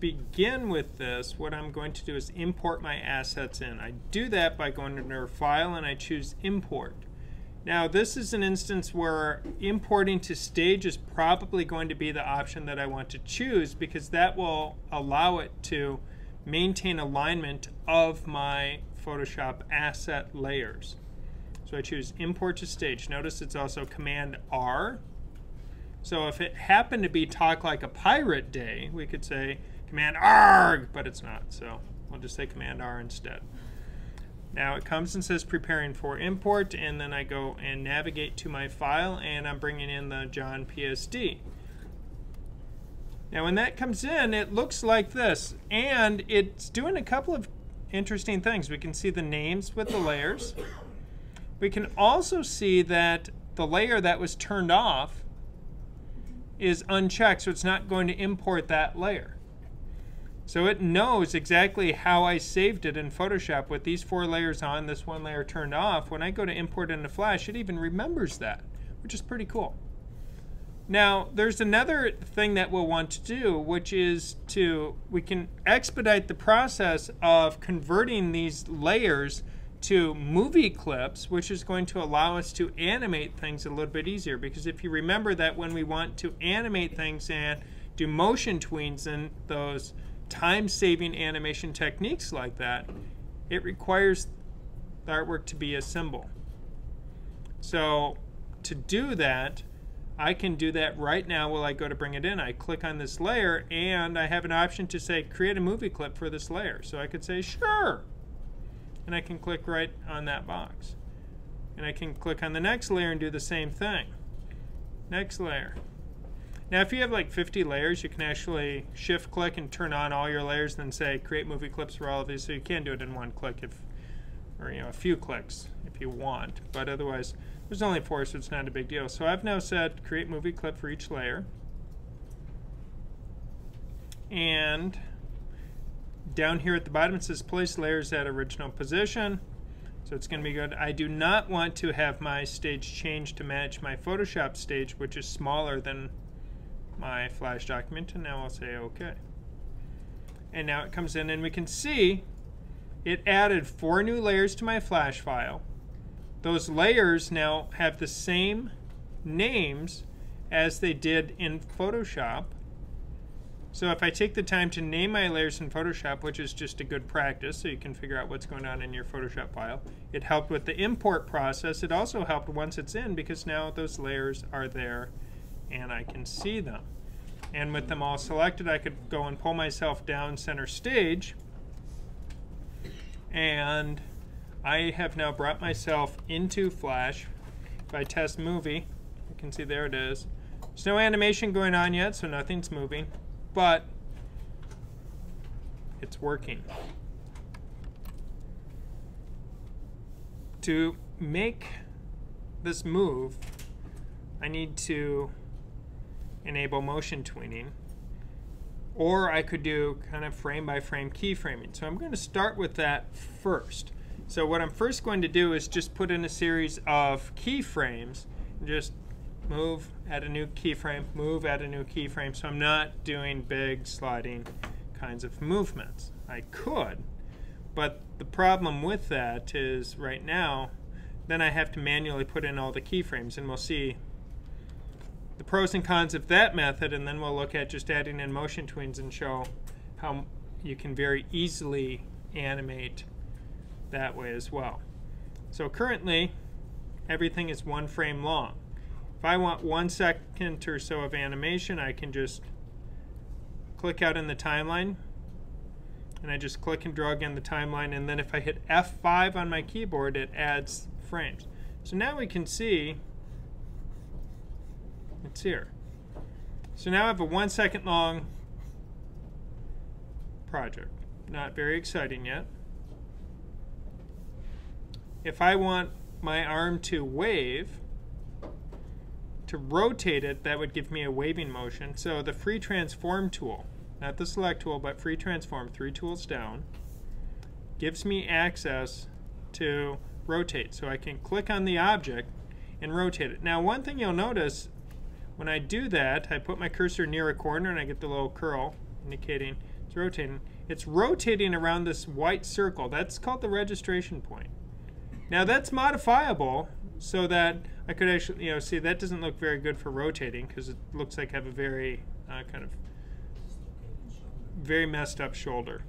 begin with this, what I'm going to do is import my assets in. I do that by going under File and I choose Import. Now this is an instance where importing to stage is probably going to be the option that I want to choose, because that will allow it to maintain alignment of my Photoshop asset layers. So I choose Import to Stage. Notice it's also Command R. So if it happened to be Talk Like a Pirate Day, we could say Command ARG, but it's not. So we'll just say Command R instead. Now it comes and says preparing for import, and then I go and navigate to my file, and I'm bringing in the John PSD. Now when that comes in, it looks like this, and it's doing a couple of interesting things. We can see the names with the layers. We can also see that the layer that was turned off is unchecked, so it's not going to import that layer. So it knows exactly how I saved it in Photoshop with these 4 layers on, this 1 layer turned off. When I go to import into Flash, it even remembers that, which is pretty cool. Now, there's another thing that we'll want to do, which is we can expedite the process of converting these layers to movie clips, which is going to allow us to animate things a little bit easier. Because if you remember that when we want to animate things and do motion tweens and those time-saving animation techniques like that, it requires the artwork to be a symbol. So to do that, I can do that right now while I go to bring it in. I click on this layer, and I have an option to say create a movie clip for this layer. So I could say sure, and I can click right on that box. And I can click on the next layer and do the same thing. Next layer. Now if you have like 50 layers, you can actually shift click and turn on all your layers and then say create movie clips for all of these. So you can do it in one click, or a few clicks if you want, but otherwise there's only 4, so it's not a big deal. So I've now said create movie clip for each layer, and down here at the bottom it says place layers at original position, so it's going to be good. I do not want to have my stage change to match my Photoshop stage, which is smaller than my Flash document, and now I'll say OK. And now it comes in, and we can see it added 4 new layers to my Flash file. Those layers now have the same names as they did in Photoshop. So if I take the time to name my layers in Photoshop, which is just a good practice so you can figure out what's going on in your Photoshop file, it helped with the import process. It also helped once it's in, because now those layers are there and I can see them. And with them all selected, I could go and pull myself down center stage, and I have now brought myself into Flash. If I test movie, you can see there it is. There's no animation going on yet, so nothing's moving, but it's working. To make this move, I need to enable motion tweening, or I could do kind of frame by frame keyframing. So I'm going to start with that first. So what I'm first going to do is just put in a series of keyframes and just move, add a new keyframe, move, add a new keyframe. So I'm not doing big sliding kinds of movements. I could, but the problem with that is right now, then I have to manually put in all the keyframes, and we'll see the pros and cons of that method, and then we'll look at just adding in motion tweens and show how you can very easily animate that way as well. So currently everything is 1 frame long. If I want 1 second or so of animation, I can just click out in the timeline, and I just click and drag in the timeline, and then if I hit F5 on my keyboard, it adds frames. So now we can see it's here. So now I have a 1 second long project. Not very exciting yet. If I want my arm to wave, to rotate it, that would give me a waving motion. So the free transform tool, not the select tool, but free transform, 3 tools down, gives me access to rotate. So I can click on the object and rotate it. Now one thing you'll notice, when I do that, I put my cursor near a corner and I get the little curl indicating It's rotating. It's rotating around this white circle. That's called the registration point. Now that's modifiable so that I could actually, see that doesn't look very good for rotating because it looks like I have a very kind of very messed up shoulder.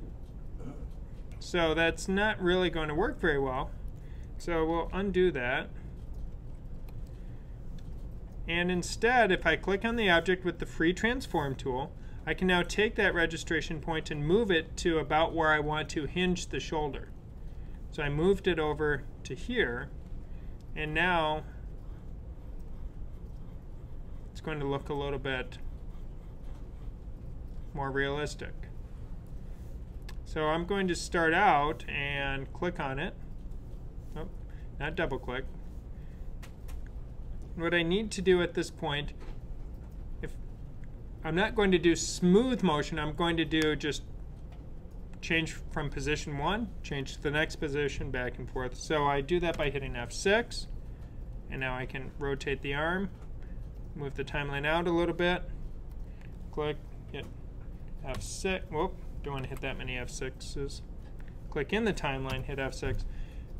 So that's not really going to work very well. So we'll undo that. And instead, if I click on the object with the free transform tool, I can now take that registration point and move it to about where I want to hinge the shoulder. So I moved it over to here, and now it's going to look a little bit more realistic. So I'm going to start out and click on it. Oh, not double click. What I need to do at this point, if I'm not going to do smooth motion, I'm going to do just change from position 1, change to the next position, back and forth. So I do that by hitting F6, and now I can rotate the arm, move the timeline out a little bit, click, hit F6, whoop, don't want to hit that many F6s. Click in the timeline, hit F6.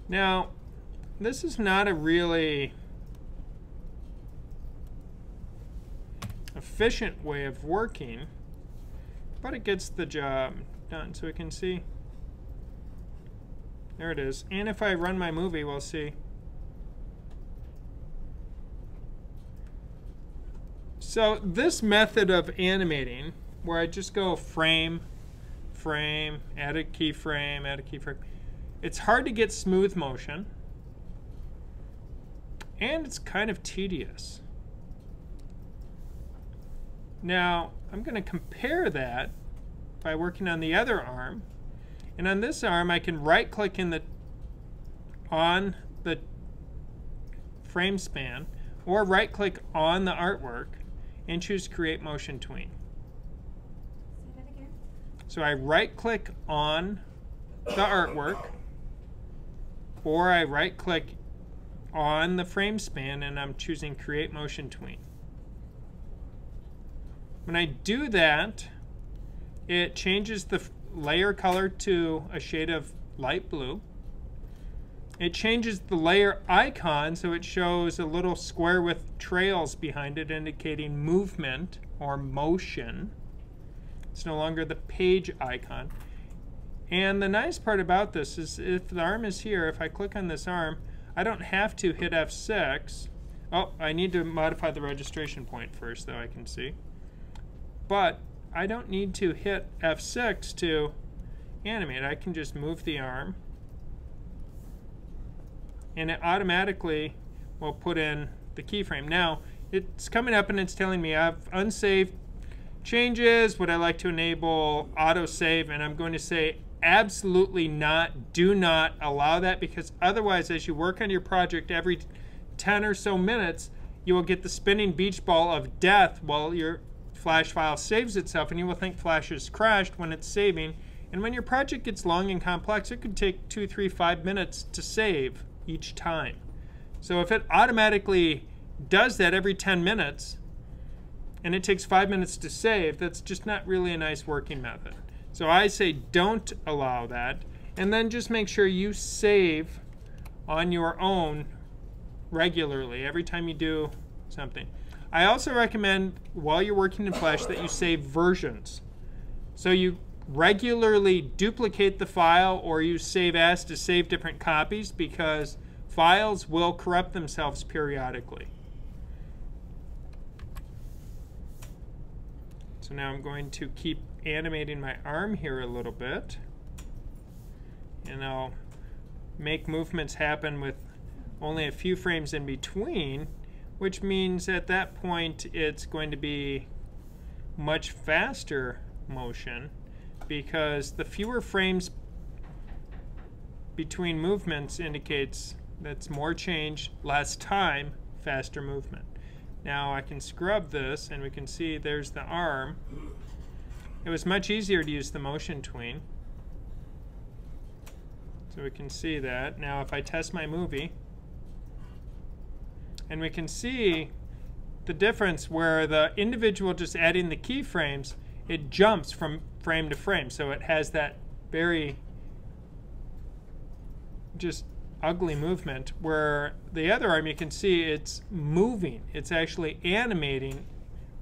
Now, this is not a really efficient way of working, but it gets the job done. So we can see, there it is. And if I run my movie, we'll see. So this method of animating, where I just go frame, frame, add a keyframe, add a keyframe, it's hard to get smooth motion, and it's kind of tedious. Now, I'm going to compare that by working on the other arm. And on this arm, I can right-click on the frame span, or right-click on the artwork, and choose Create Motion Tween. Say that again. So I right-click on the artwork, or I right-click on the frame span, and I'm choosing Create Motion Tween. When I do that, it changes the layer color to a shade of light blue. It changes the layer icon so it shows a little square with trails behind it indicating movement or motion. It's no longer the page icon. And the nice part about this is if the arm is here, if I click on this arm, I don't have to hit F6. Oh, I need to modify the registration point first, though, I can see. But I don't need to hit F6 to animate. I can just move the arm, and it automatically will put in the keyframe. Now, it's coming up and it's telling me I have unsaved changes. Would I like to enable autosave? And I'm going to say absolutely not. Do not allow that, because otherwise, as you work on your project every 10 or so minutes, you will get the spinning beach ball of death while your Flash file saves itself, and you will think Flash has crashed when it's saving. And when your project gets long and complex, it could take 2, 3, 5 minutes to save each time. So if it automatically does that every 10 minutes, and it takes 5 minutes to save, that's just not really a nice working method. So I say don't allow that, and then just make sure you save on your own regularly every time you do something. I also recommend, while you're working in Flash, that you save versions. So you regularly duplicate the file or use save as to save different copies, because files will corrupt themselves periodically. So now I'm going to keep animating my arm here a little bit, and I'll make movements happen with only a few frames in between, which means at that point it's going to be much faster motion, because the fewer frames between movements indicates that's more change, less time, faster movement. Now I can scrub this and we can see there's the arm. It was much easier to use the motion tween. So we can see that. Now if I test my movie, and we can see the difference where the individual just adding the keyframes it jumps from frame to frame. So it has that very just ugly movement, where the other arm you can see it's moving. It's actually animating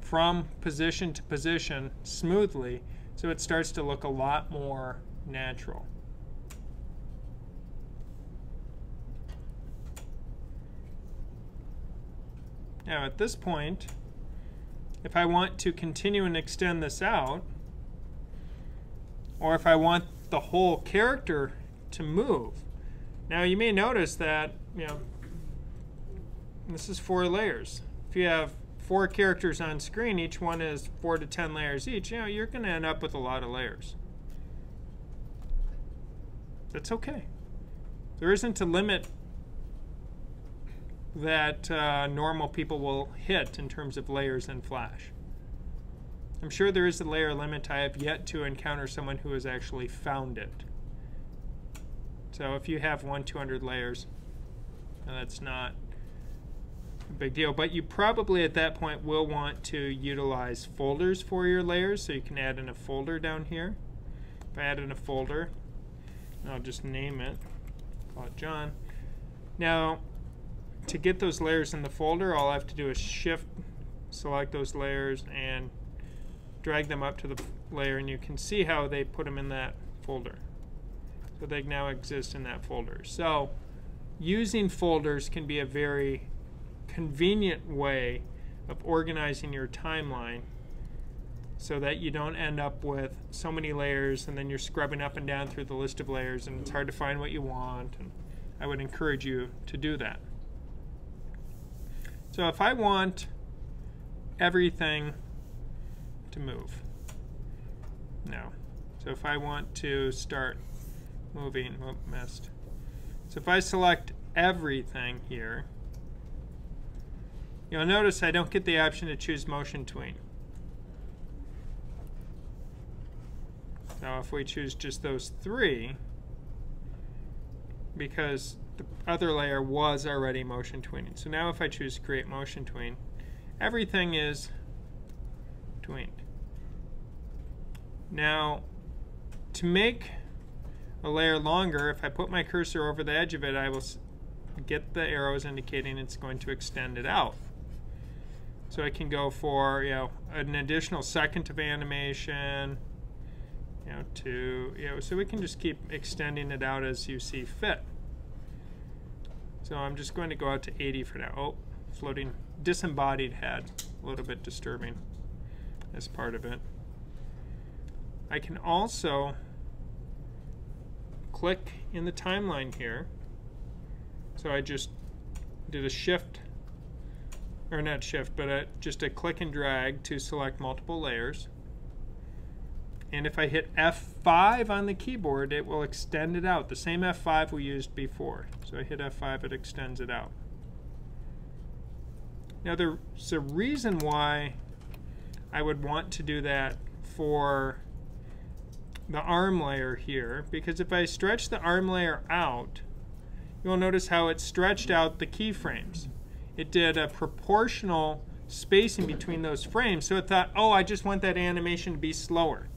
from position to position smoothly, so it starts to look a lot more natural. Now at this point, if I want to continue and extend this out, or if I want the whole character to move, now you may notice that, you know, this is 4 layers. If you have 4 characters on screen, each one is 4 to 10 layers each, you know, you're going to end up with a lot of layers. That's okay. There isn't a limit that normal people will hit in terms of layers in Flash. I'm sure there is a layer limit. I have yet to encounter someone who has actually found it. So if you have 200 layers, that's not a big deal. But you probably at that point will want to utilize folders for your layers, so you can add in a folder down here. If I add in a folder, I'll just name it, call it John. Now, to get those layers in the folder, all I have to do is shift, select those layers, and drag them up to the layer, and you can see how they put them in that folder. So they now exist in that folder. So using folders can be a very convenient way of organizing your timeline so that you don't end up with so many layers and then you're scrubbing up and down through the list of layers and it's hard to find what you want. And I would encourage you to do that. So if I want everything to move, no. So if I want to start moving, whoop, missed. So if I select everything here, you'll notice I don't get the option to choose motion tween. So if we choose just those 3, because the other layer was already motion tweening. So now if I choose create motion tween, everything is tweened. Now, to make a layer longer, if I put my cursor over the edge of it, I will get the arrows indicating it's going to extend it out. So I can go for, you know, an additional second of animation, you know, to, you know, so we can just keep extending it out as you see fit. So I'm just going to go out to 80 for now. Oh, floating disembodied head, a little bit disturbing as part of it. I can also click in the timeline here. So I just did a shift, or not shift, but just a click and drag to select multiple layers. And if I hit F5 on the keyboard, it will extend it out, the same F5 we used before. So I hit F5, it extends it out. Now there's a reason why I would want to do that for the arm layer here, because if I stretch the arm layer out, you'll notice how it stretched out the keyframes. It did a proportional spacing between those frames, so it thought, oh, I just want that animation to be slower.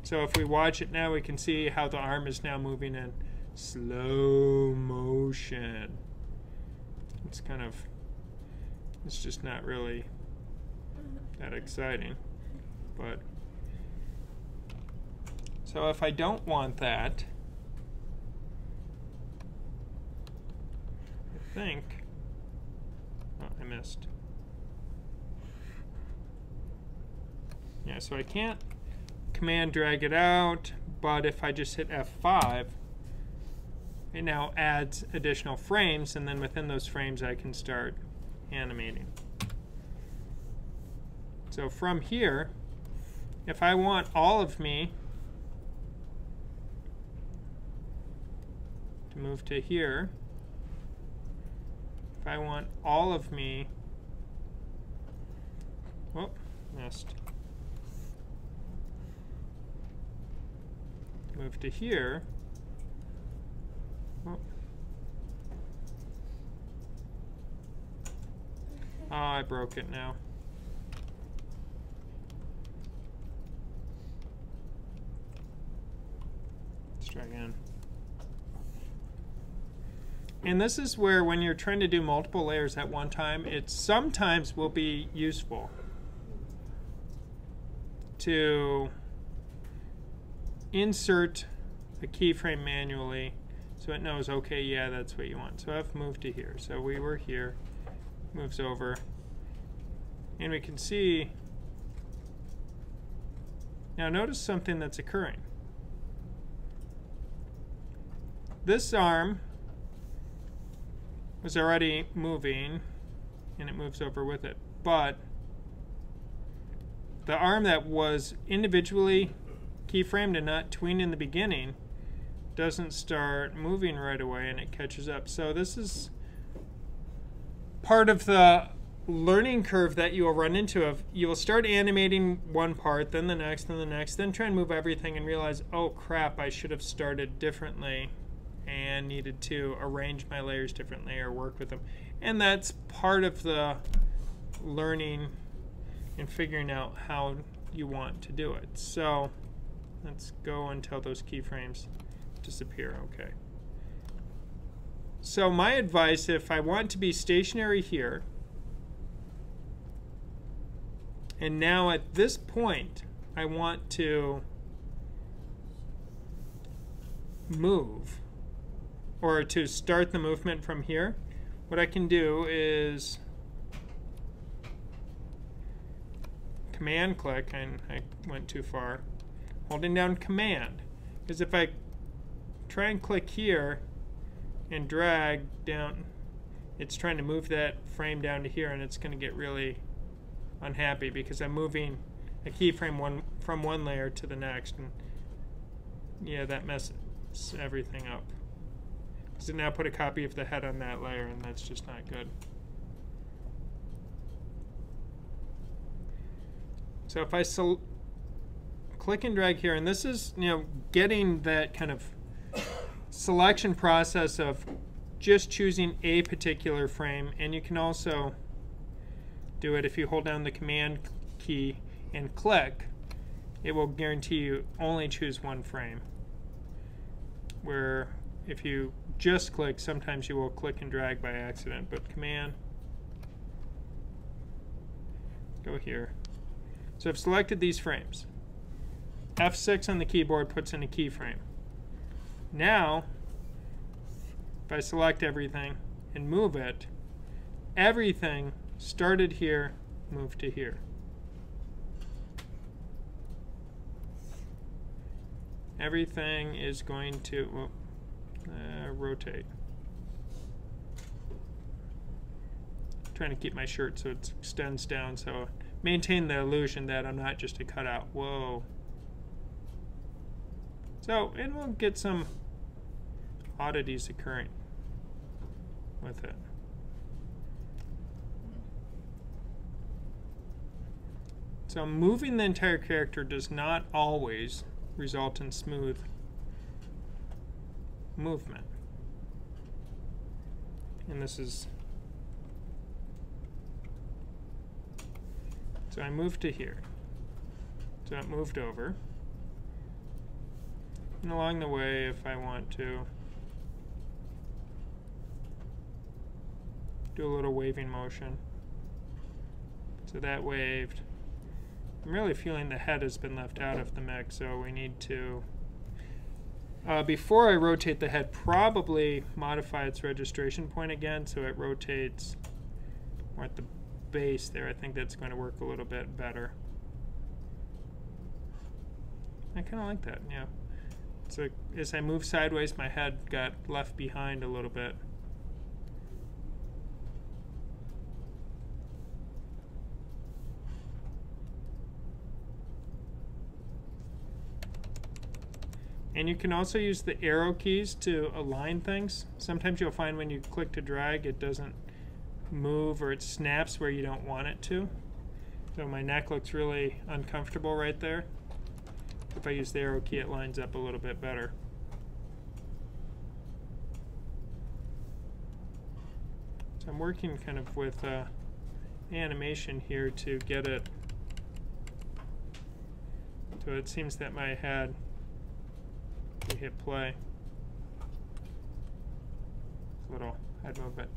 So if we watch it now, we can see how the arm is now moving in slow motion. It's kind of, it's just not really that exciting. But so if I don't want that, I think, oh, I missed. Yeah, so I can't command drag it out, but if I just hit F5, it now adds additional frames, and then within those frames I can start animating. So from here, if I want all of me to move to here, if I want all of me, oh, missed. Move to here. Oh. Oh, I broke it now. try again. And this is where when you're trying to do multiple layers at one time, it sometimes will be useful to insert a keyframe manually so it knows, okay, yeah, that's what you want. So I've moved to here. So we were here, moves over, and we can see, now notice something that's occurring. This arm was already moving, and it moves over with it. But the arm that was individually keyframed and not tweened in the beginning doesn't start moving right away, and it catches up. So this is part of the learning curve that you will run into. Of you will start animating one part, then the next, then the next, then try and move everything and realize, oh crap, I should have started differently and needed to arrange my layers differently or work with them. And that's part of the learning and figuring out how you want to do it. So let's go until those keyframes disappear. Okay. So my advice, if I want to be stationary here, and now at this point I want to move, or to start the movement from here, what I can do is command click, and I went too far, holding down command, because if I try and click here and drag down, it's trying to move that frame down to here, and it's going to get really unhappy because I'm moving a keyframe from one layer to the next, and yeah, that messes everything up. Because it now put a copy of the head on that layer, and that's just not good. So if I click and drag here, and this is, you know, getting that kind of selection process of just choosing a particular frame, and you can also do it if you hold down the command key and click. It will guarantee you only choose one frame. Where if you just click, sometimes you will click and drag by accident, but command, go here. So I've selected these frames. F6 on the keyboard puts in a keyframe. Now, if I select everything and move it, everything started here, moved to here. Everything is going to rotate. I'm trying to keep my shirt so it extends down, so maintain the illusion that I'm not just a cutout. Whoa. So, and we'll get some oddities occurring with it. So moving the entire character does not always result in smooth movement. And this is, so I moved to here. So it moved over. And along the way, if I want to do a little waving motion. So that waved. I'm really feeling the head has been left out of the mix, so we need to, before I rotate the head, probably modify its registration point again so it rotates more at the base there. I think that's going to work a little bit better. I kind of like that, yeah. So as I move sideways, my head got left behind a little bit. And you can also use the arrow keys to align things. Sometimes you'll find when you click to drag, it doesn't move or it snaps where you don't want it to. So my neck looks really uncomfortable right there. If I use the arrow key, it lines up a little bit better. So I'm working kind of with animation here to get it. So it seems that my head hit play. Little head movement.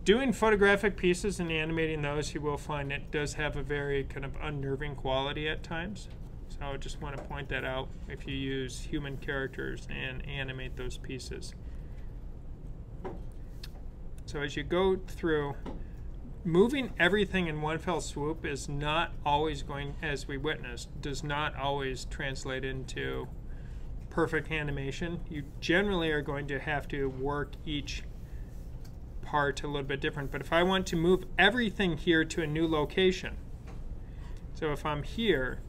Doing photographic pieces and animating those, you will find it does have a very kind of unnerving quality at times. So I just want to point that out if you use human characters and animate those pieces. So as you go through, moving everything in one fell swoop is not always going, as we witnessed, does not always translate into perfect animation. You generally are going to have to work each part a little bit different. But if I want to move everything here to a new location, so if I'm here,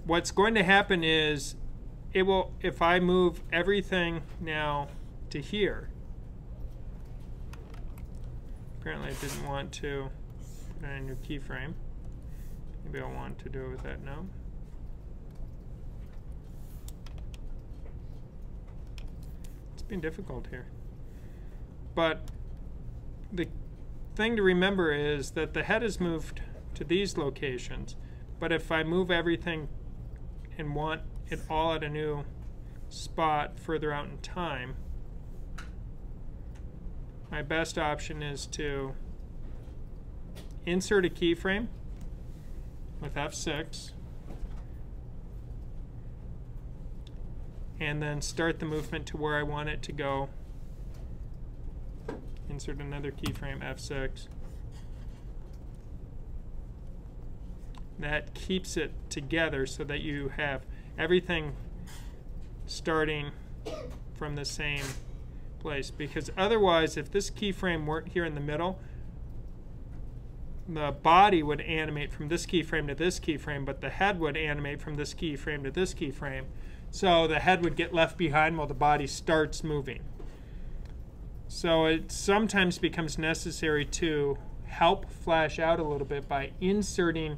what's going to happen is it will, if I move everything now to here, apparently I didn't want to put in a new keyframe. Maybe I'll want to do it with that now. It's been difficult here. But the thing to remember is that the head is moved to these locations. But if I move everything and want it all at a new spot further out in time, my best option is to insert a keyframe with F6 and then start the movement to where I want it to go. Insert another keyframe, F6. That keeps it together so that you have everything starting from the same place. Because otherwise, if this keyframe weren't here in the middle, the body would animate from this keyframe to this keyframe, but the head would animate from this keyframe to this keyframe. So the head would get left behind while the body starts moving. So it sometimes becomes necessary to help Flash out a little bit by inserting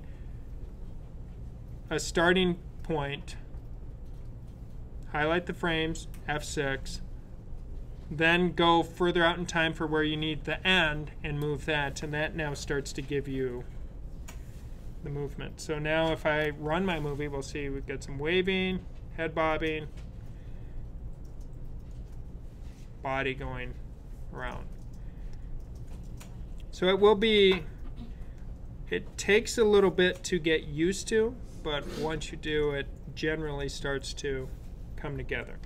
a starting point, highlight the frames, F6, then go further out in time for where you need the end and move that, and that now starts to give you the movement. So now if I run my movie, we'll see we've got some waving, head bobbing, body going around. So it will be, it takes a little bit to get used to, but once you do, it generally starts to come together.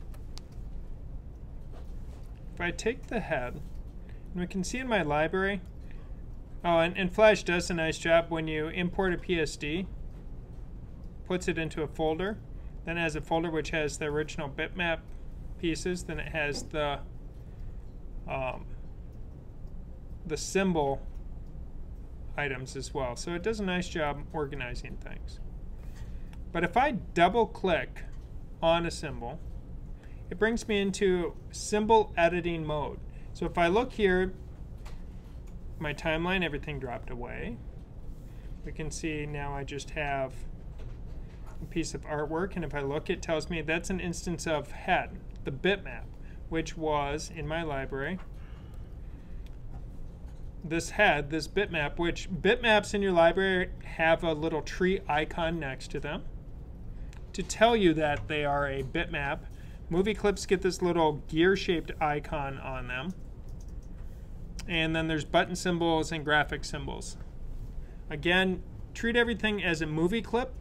If I take the head, and we can see in my library, oh, and Flash does a nice job when you import a PSD, puts it into a folder, then it has a folder which has the original bitmap pieces, then it has the symbol items as well. So it does a nice job organizing things. But if I double click on a symbol, it brings me into symbol editing mode. So if I look here, my timeline, everything dropped away. We can see now I just have a piece of artwork, and if I look, it tells me that's an instance of head, the bitmap, which was in my library. This head, this bitmap, which bitmaps in your library have a little tree icon next to them to tell you that they are a bitmap. MovieClips get this little gear-shaped icon on them. And then there's button symbols and graphic symbols. Again, treat everything as a movie clip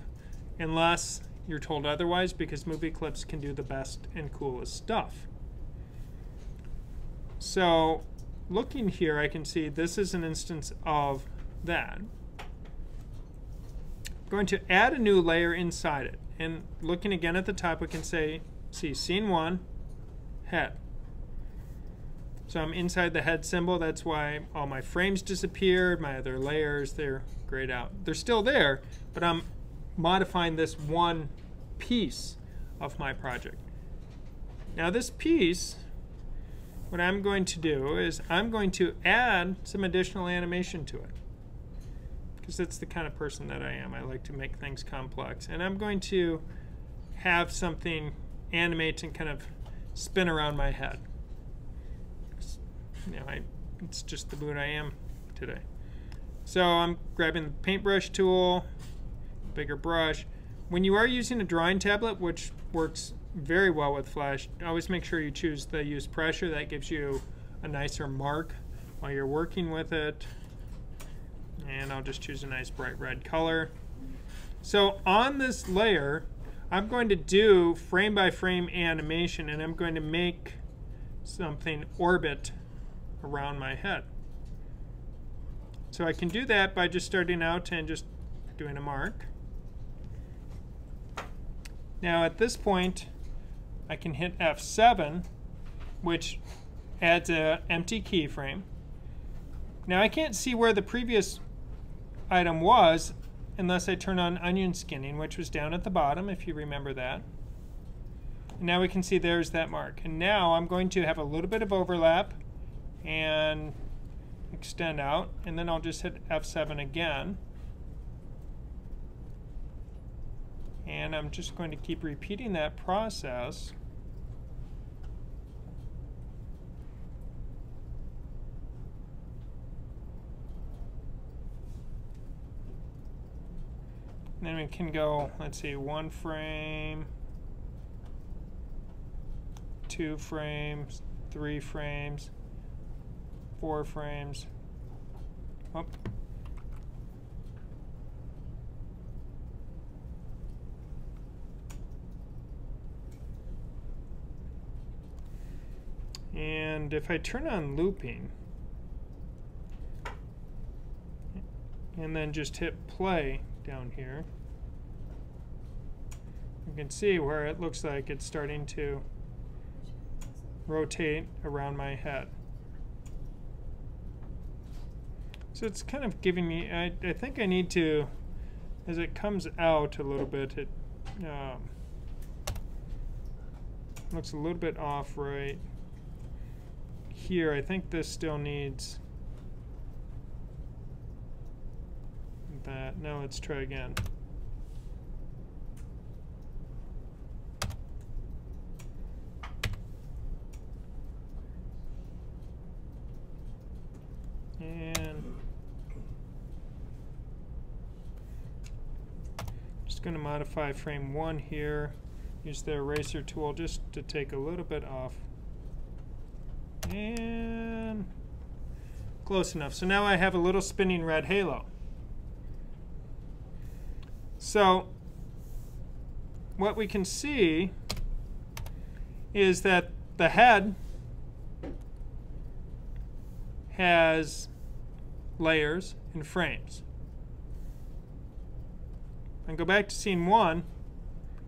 unless you're told otherwise, because MovieClips can do the best and coolest stuff. So looking here, I can see this is an instance of that. I'm going to add a new layer inside it. And looking again at the top, we can see scene 1, head. So I'm inside the head symbol. That's why all my frames disappeared, my other layers, they're grayed out. They're still there, but I'm modifying this one piece of my project. Now this piece, what I'm going to do is I'm going to add some additional animation to it, because that's the kind of person that I am. I like to make things complex. And I'm going to have something animate and kind of spin around my head. You know, it's just the mood I am today. So I'm grabbing the paintbrush tool, bigger brush. When you are using a drawing tablet, which works very well with Flash. Always make sure you choose the use pressure. That gives you a nicer mark while you're working with it. And I'll just choose a nice bright red color. So on this layer, I'm going to do frame by frame animation, and I'm going to make something orbit around my head. So I can do that by just starting out and just doing a mark. Now at this point, I can hit F7, which adds an empty keyframe. Now I can't see where the previous item was unless I turn on onion skinning, which was down at the bottom, if you remember that. And now we can see there's that mark. And now I'm going to have a little bit of overlap and extend out, and then I'll just hit F7 again. And I'm just going to keep repeating that process. And then we can go, let's see, 1 frame, 2 frames, 3 frames, 4 frames. Oh. And if I turn on looping and then just hit play down here, you can see where it looks like it's starting to rotate around my head. So it's kind of giving me, I think I need to, as it comes out a little bit, it looks a little bit off right here. I think this still needs that. Now let's try again. And just going to modify frame 1 here. Use the eraser tool just to take a little bit off. And close enough. So now I have a little spinning red halo. So what we can see is that the head has layers and frames. And go back to scene 1.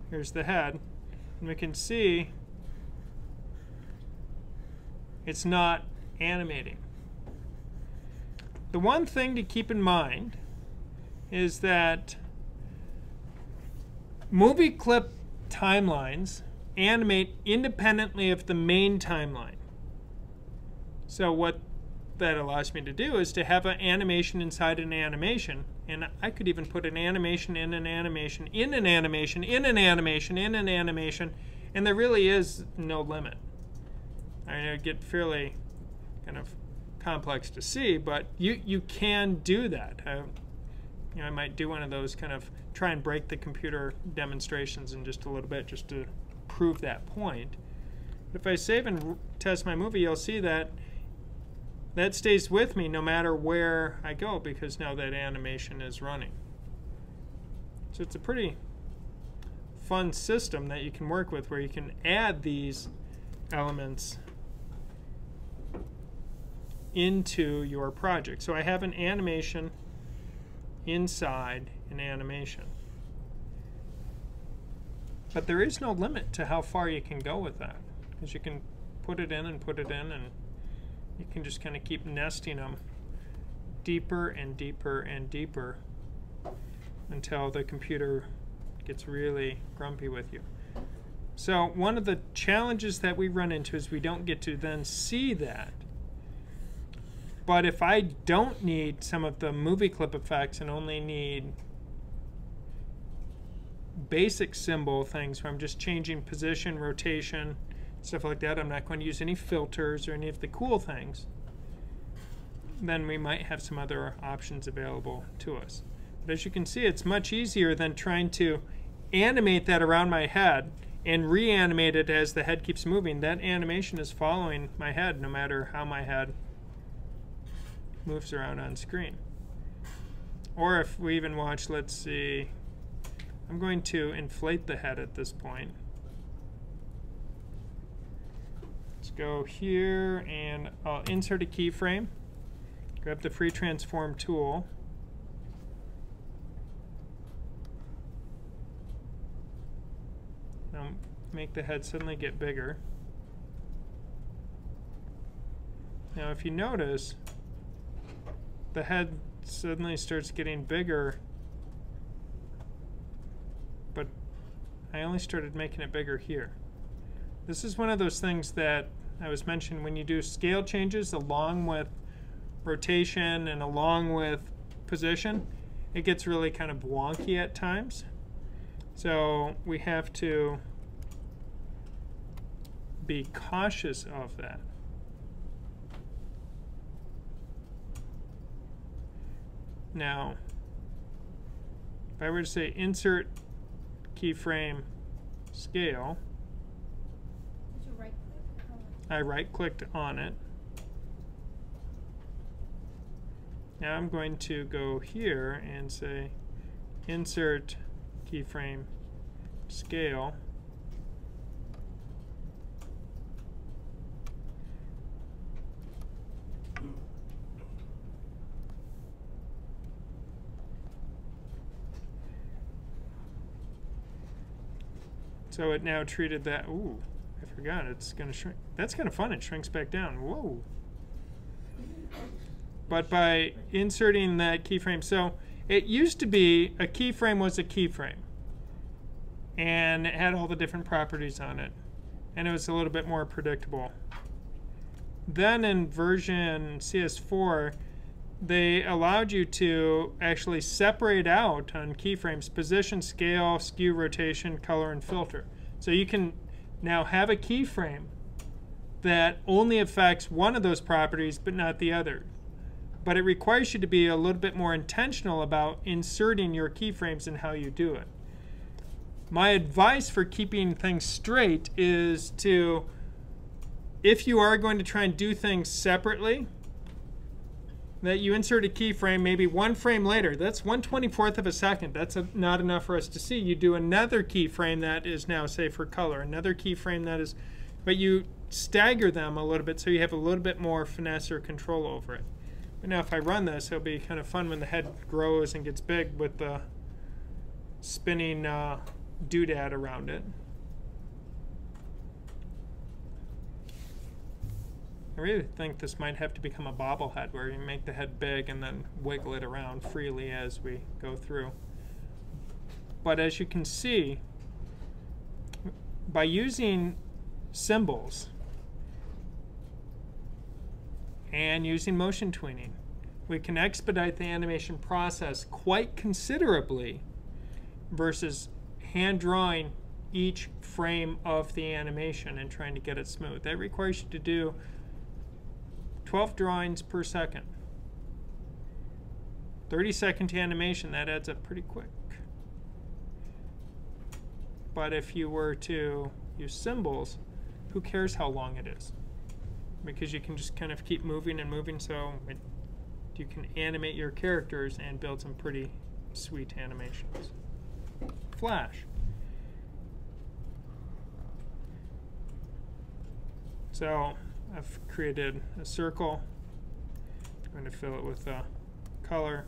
Here's the head. And we can see it's not animating. The one thing to keep in mind is that movie clip timelines animate independently of the main timeline. So what that allows me to do is to have an animation inside an animation, and I could even put an animation in an animation, in an animation, in an animation, in an animation, and there really is no limit. I mean, it would get fairly kind of complex to see, but you can do that. I might do one of those kind of try and break the computer demonstrations in just a little bit just to prove that point. But if I save and test my movie, you'll see that that stays with me no matter where I go, because now that animation is running. So it's a pretty fun system that you can work with, where you can add these elements into your project. So I have an animation inside an animation. But there is no limit to how far you can go with that, because you can put it in and put it in, and you can just kind of keep nesting them deeper and deeper and deeper until the computer gets really grumpy with you. So one of the challenges that we run into is we don't get to then see that. But if I don't need some of the movie clip effects and only need basic symbol things where I'm just changing position, rotation, stuff like that, I'm not going to use any filters or any of the cool things, then we might have some other options available to us. But as you can see, it's much easier than trying to animate that around my head and reanimate it as the head keeps moving, that animation is following my head no matter how my head moves around on screen. Or if we even watch, let's see, I'm going to inflate the head at this point. Let's go here and I'll insert a keyframe, grab the free transform tool. Now make the head suddenly get bigger. Now if you notice, the head suddenly starts getting bigger, but I only started making it bigger here. This is one of those things that I was mentioning when you do scale changes along with rotation and along with position, it gets really kind of wonky at times. So we have to be cautious of that. Now, if I were to say insert keyframe scale, Did you right click? I right clicked on it. Now I'm going to go here and say insert keyframe scale. So it now treated that, ooh, I forgot, it's gonna shrink. That's kind of fun, it shrinks back down, whoa. But by inserting that keyframe, so it used to be a keyframe was a keyframe. And it had all the different properties on it. And it was a little bit more predictable. Then in version CS4, they allowed you to actually separate out on keyframes position, scale, skew, rotation, color, and filter. So you can now have a keyframe that only affects one of those properties but not the other. But it requires you to be a little bit more intentional about inserting your keyframes and how you do it. My advice for keeping things straight is to, if you are going to try and do things separately, that you insert a keyframe maybe one frame later. That's 1/24th of a second. That's not enough for us to see. You do another keyframe that is now, say, for color. Another keyframe that is, but you stagger them a little bit so you have a little bit more finesse or control over it. But now if I run this, it'll be kind of fun when the head grows and gets big with the spinning doodad around it. I really think this might have to become a bobblehead where you make the head big and then wiggle it around freely as we go through. But as you can see, by using symbols and using motion tweening, we can expedite the animation process quite considerably versus hand drawing each frame of the animation and trying to get it smooth. That requires you to do 12 drawings per second. 30-second animation, that adds up pretty quick. But if you were to use symbols, who cares how long it is? Because you can just kind of keep moving and moving, so you can animate your characters and build some pretty sweet animations. Flash. So I've created a circle. I'm going to fill it with a color.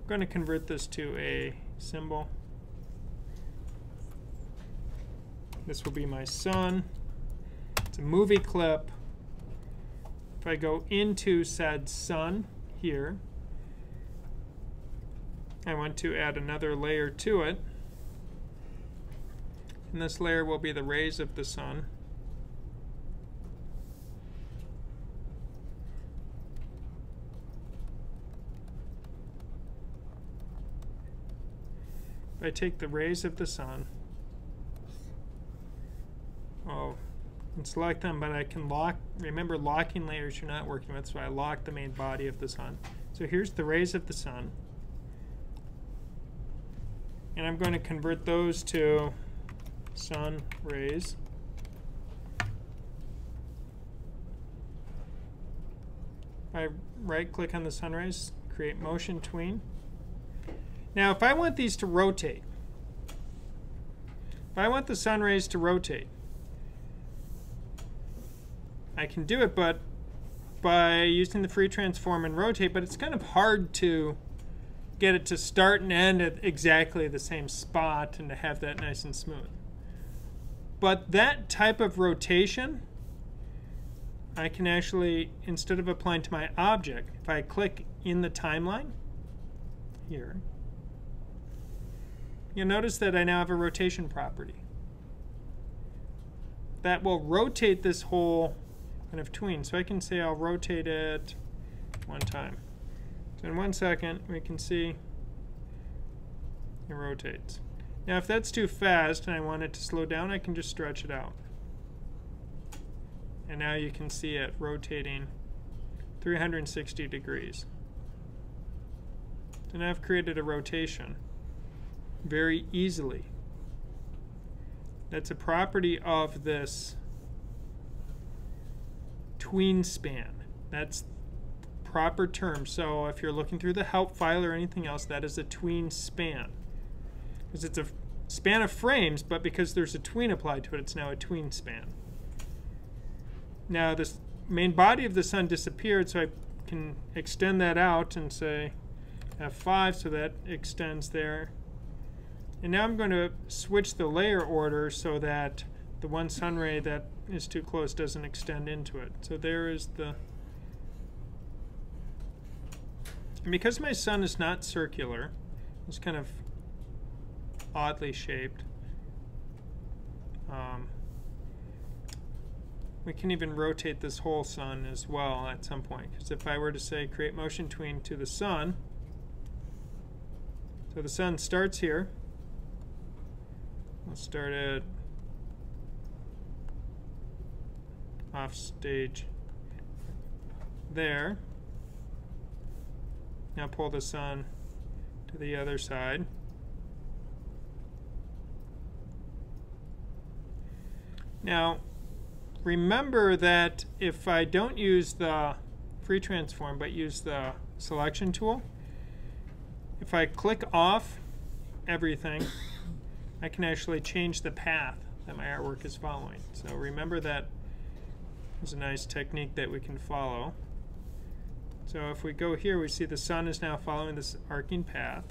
I'm going to convert this to a symbol. This will be my sun. It's a movie clip. If I go into said sun here, I want to add another layer to it. And this layer will be the rays of the sun. If I take the rays of the sun, and select them, but I can lock, remember locking layers you're not working with, so I lock the main body of the sun. So here's the rays of the sun. And I'm going to convert those to sun rays. I right click on the sun rays, create motion tween. Now if I want these to rotate, if I want the sun rays to rotate, I can do it but by using the free transform and rotate, but it's kind of hard to get it to start and end at exactly the same spot and to have that nice and smooth. But that type of rotation, I can actually, instead of applying to my object, if I click in the timeline here, you'll notice that I now have a rotation property that will rotate this whole kind of tween. So I can say I'll rotate it one time. So in 1 second, we can see it rotates. Now if that's too fast and I want it to slow down, I can just stretch it out. And now you can see it rotating 360 degrees. So now I've created a rotation very easily. That's a property of this tween span. That's the proper term. So if you're looking through the help file or anything else, that is a tween span. Because it's a span of frames, but because there's a tween applied to it, it's now a tween span. Now this main body of the sun disappeared, so I can extend that out and say F5, so that extends there. And now I'm going to switch the layer order so that the one sun ray that is too close doesn't extend into it. So there is the... And because my sun is not circular, it's kind of oddly shaped, we can even rotate this whole sun as well at some point. Because if I were to say create motion tween to the sun, so the sun starts here. Let's start it off stage there. Now pull the sun to the other side. Now remember that if I don't use the free transform but use the selection tool, if I click off everything, I can actually change the path that my artwork is following. So remember that is a nice technique that we can follow. So if we go here, we see the sun is now following this arcing path.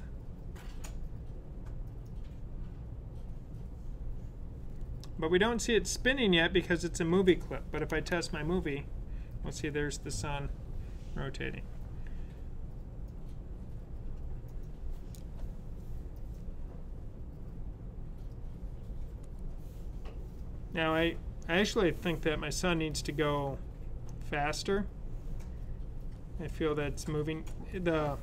But we don't see it spinning yet because it's a movie clip. But if I test my movie, we'll see there's the sun rotating. Now I actually think that my sun needs to go faster. I feel that's moving. The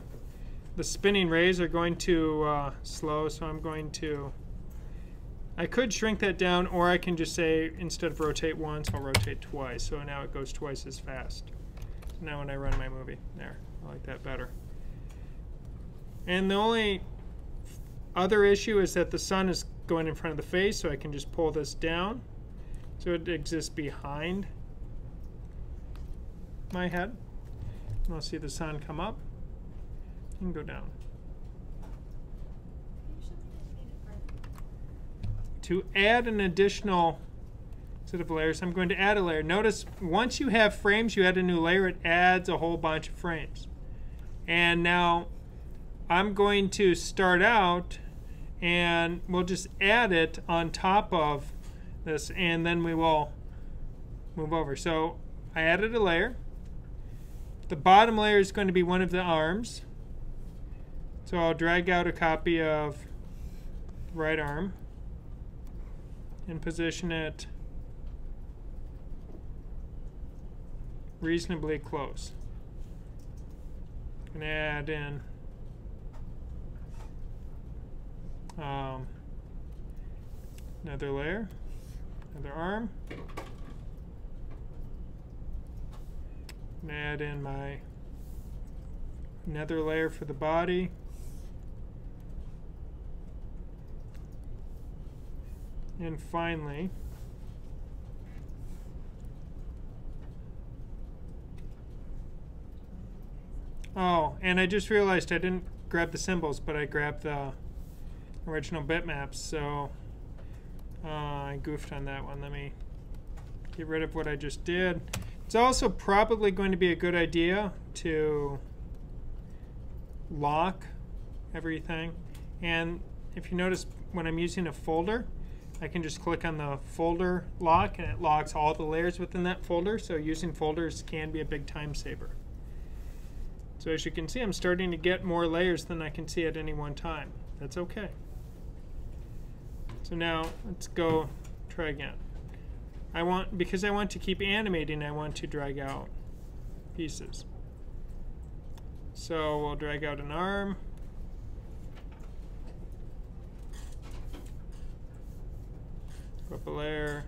spinning rays are going to slow, so I'm going to... I could shrink that down, or I can just say instead of rotate once, I'll rotate twice. So now it goes twice as fast. So now when I run my movie, there, I like that better. And the only other issue is that the sun is going in front of the face, so I can just pull this down so it exists behind my head. And I'll see the sun come up and go down. To add an additional set of layers, I'm going to add a layer. Notice once you have frames, you add a new layer, it adds a whole bunch of frames. And now I'm going to start out and we'll just add it on top of this, and then we will move over. So I added a layer. The bottom layer is going to be one of the arms. So I'll drag out a copy of the right arm and position it reasonably close. And add in another layer, another arm. And add in my another layer for the body. And finally, oh, and I just realized I didn't grab the symbols, but I grabbed the original bitmaps, so I goofed on that one. Let me get rid of what I just did. It's also probably going to be a good idea to lock everything. And if you notice, when I'm using a folder, I can just click on the folder lock and it locks all the layers within that folder. So using folders can be a big time saver. So as you can see, I'm starting to get more layers than I can see at any one time. That's okay. So now let's go try again. Because I want to keep animating, I want to drag out pieces. So we'll drag out an arm. Go up a layer.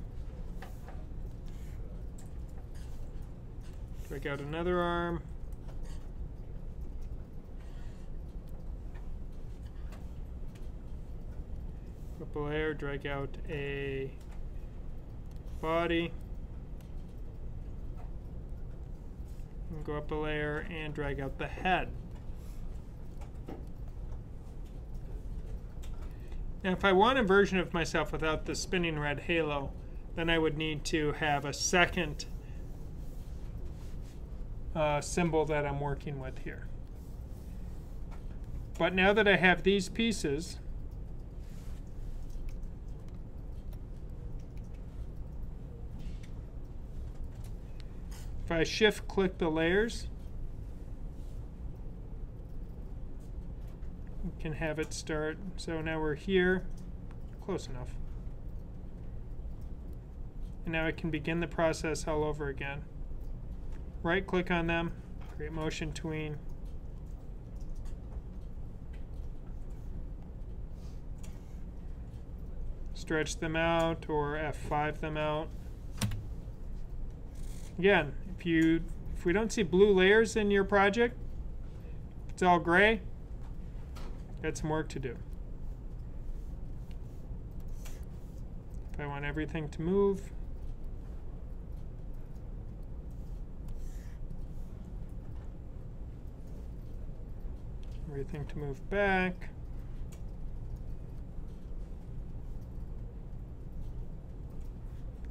Drag out another arm. Go up a layer, drag out a body. And go up a layer and drag out the head. Now, if I want a version of myself without the spinning red halo, then I would need to have a second symbol that I'm working with here. But now that I have these pieces, if I shift click the layers, we can have it start. So now we're here, close enough. And now I can begin the process all over again. Right click on them, create motion tween. Stretch them out or F5 them out. Again, if we don't see blue layers in your project, if it's all gray, got some work to do. If I want everything to move, everything to move back.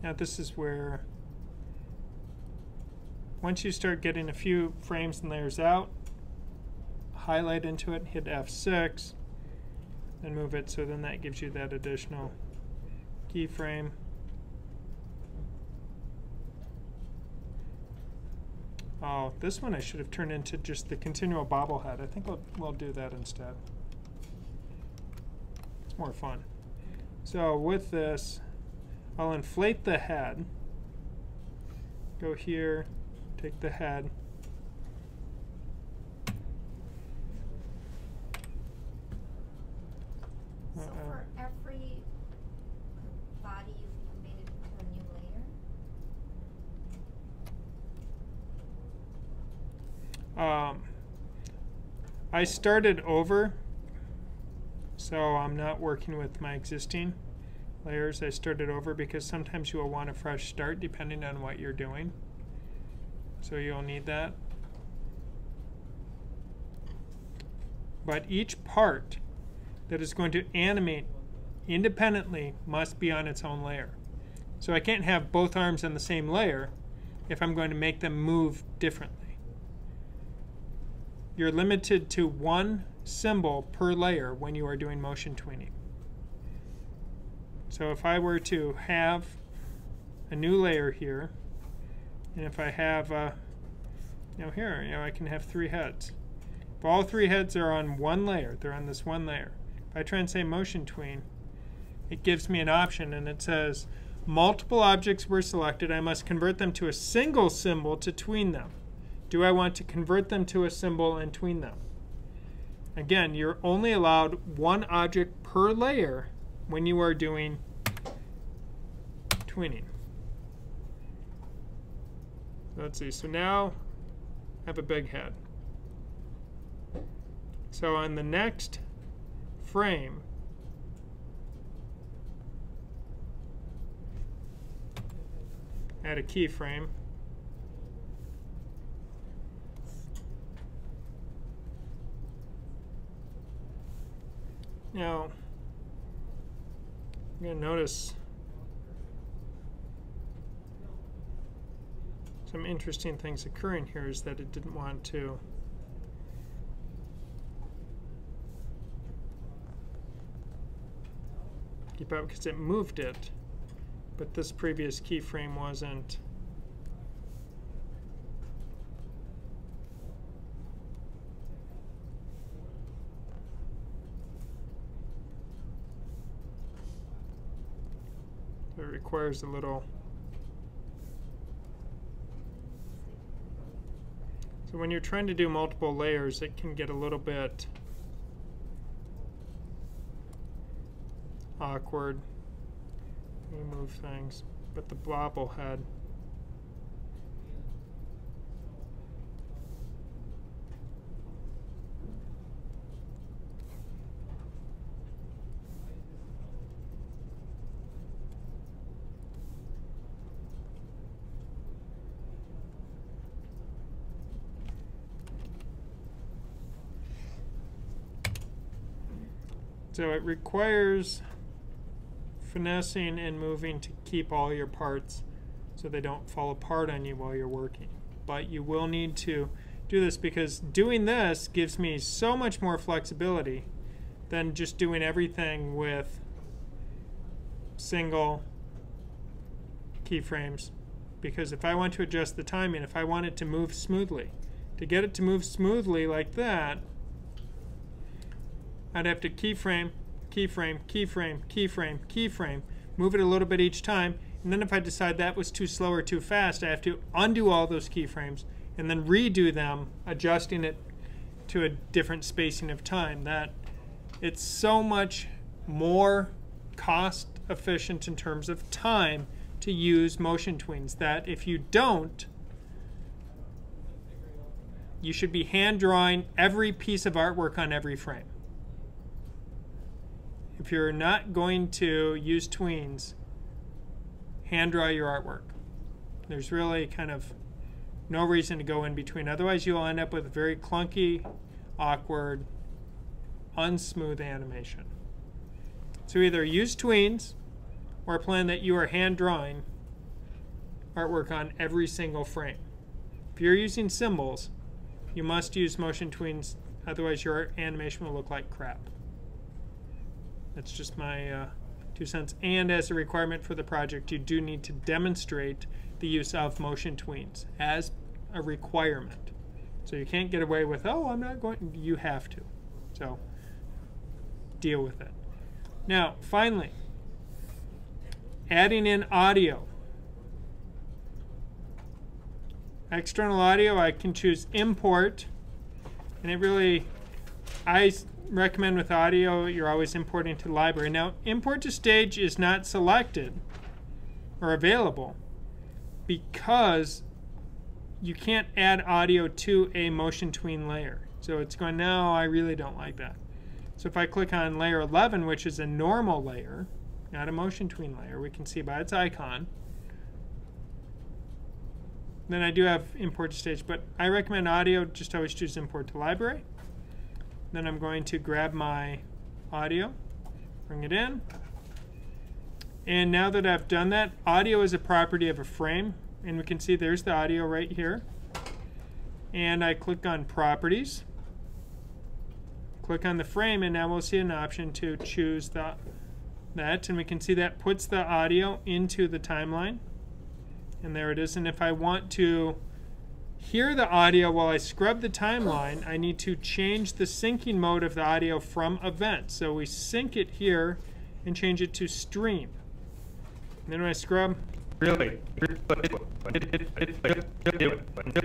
Now this is where, once you start getting a few frames and layers out, highlight into it, hit F6, and move it, so then that gives you that additional keyframe. Oh, this one I should have turned into just the continual bobblehead. I think we'll do that instead. It's more fun. So with this, I'll inflate the head. Go here, take the head. So for every body, you made it into a new layer? I started over, so I'm not working with my existing layers. I started over because sometimes you will want a fresh start depending on what you're doing. So you'll need that. But each part that is going to animate independently must be on its own layer. So I can't have both arms on the same layer if I'm going to make them move differently. You're limited to one symbol per layer when you are doing motion tweening. So if I were to have a new layer here, and if I have, here, I can have 3 heads. If all 3 heads are on one layer, they're on this one layer. If I try and say motion tween, it gives me an option, and it says, multiple objects were selected. I must convert them to a single symbol to tween them. Do I want to convert them to a symbol and tween them? Again, you're only allowed one object per layer when you are doing tweening. Let's see, so now I have a big head. So on the next frame, add a keyframe. Now, you're going to notice some interesting things occurring here is that it didn't want to keep up because it moved it, but this previous keyframe wasn't. So it requires a little. So when you're trying to do multiple layers, it can get a little bit awkward. We move things, but the blobble head. So it requires finessing and moving to keep all your parts so they don't fall apart on you while you're working. But you will need to do this because doing this gives me so much more flexibility than just doing everything with single keyframes. Because if I want to adjust the timing, if I want it to move smoothly, to get it to move smoothly like that, I'd have to keyframe, keyframe, keyframe, keyframe, keyframe, move it a little bit each time, and then if I decide that was too slow or too fast, I have to undo all those keyframes and then redo them, adjusting it to a different spacing of time. That it's so much more cost efficient in terms of time to use motion tweens that if you don't, you should be hand drawing every piece of artwork on every frame. If you're not going to use tweens, hand draw your artwork. There's really kind of no reason to go in between. Otherwise, you'll end up with very clunky, awkward, unsmooth animation. So either use tweens or plan that you are hand drawing artwork on every single frame. If you're using symbols, you must use motion tweens, otherwise your animation will look like crap. That's just my 2 cents. And as a requirement for the project, you do need to demonstrate the use of motion tweens as a requirement. So you can't get away with, oh, I'm not going, you have to. So deal with it. Now, finally, adding in audio. External audio, I can choose import, and it really, I recommend with audio, you're always importing to the library. Now, import to stage is not selected or available because you can't add audio to a motion tween layer. So it's going, no, I really don't like that. So if I click on layer 11, which is a normal layer, not a motion tween layer, we can see by its icon. Then I do have import to stage, but I recommend audio, just always choose import to library. Then I'm going to grab my audio, bring it in. And now that I've done that, audio is a property of a frame. And we can see there's the audio right here. And I click on properties. Click on the frame, and now we'll see an option to choose that. And we can see that puts the audio into the timeline. And there it is. And if I want to hear the audio while I scrub the timeline, I need to change the syncing mode of the audio from event. So we sync it here and change it to stream. And then when I scrub,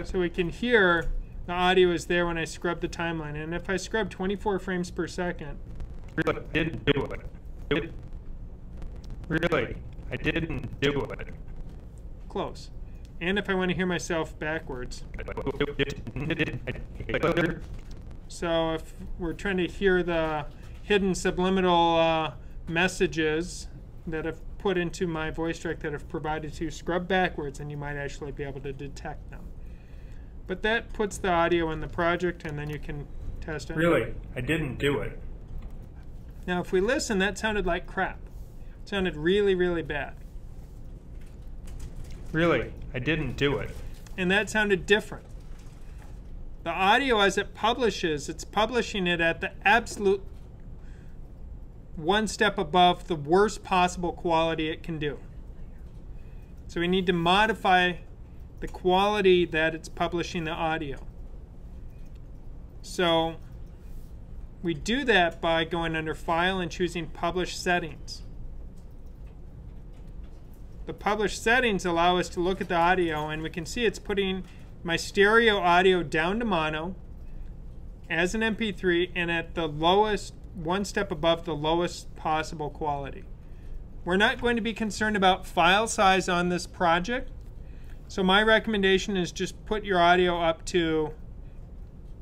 so we can hear the audio is there when I scrub the timeline. And if I scrub 24 frames per second, Really, I didn't do it. Close. And if I want to hear myself backwards. So if we're trying to hear the hidden subliminal messages that have put into my voice direct that I've provided to you, scrub backwards, and you might actually be able to detect them. But that puts the audio in the project, and then you can test it. Really, I didn't do it. Now, if we listen, that sounded like crap. It sounded really, really bad. Really, I didn't do it. And that sounded different. The audio, as it publishes, it's publishing it at the absolute one step above the worst possible quality it can do. So we need to modify the quality that it's publishing the audio. So we do that by going under File and choosing Publish Settings. The Publish Settings allow us to look at the audio, and we can see it's putting my stereo audio down to mono as an MP3 and at the lowest, one step above the lowest possible quality. We're not going to be concerned about file size on this project, so my recommendation is just put your audio up to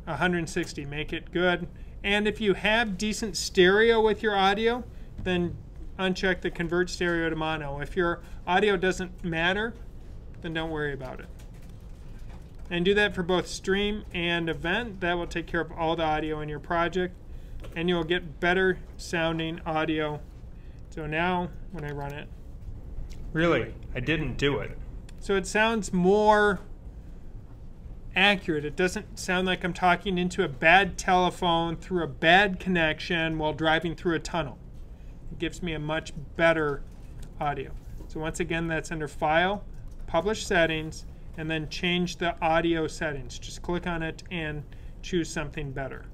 160, make it good. And if you have decent stereo with your audio, then uncheck the Convert Stereo to Mono. If your audio doesn't matter, then don't worry about it. And do that for both stream and event. That will take care of all the audio in your project, and you'll get better sounding audio. So now, when I run it, Really, I didn't do it. so it sounds more accurate. It doesn't sound like I'm talking into a bad telephone through a bad connection while driving through a tunnel. It gives me a much better audio. So once again, that's under File, Publish Settings, and then change the audio settings. Just click on it and choose something better.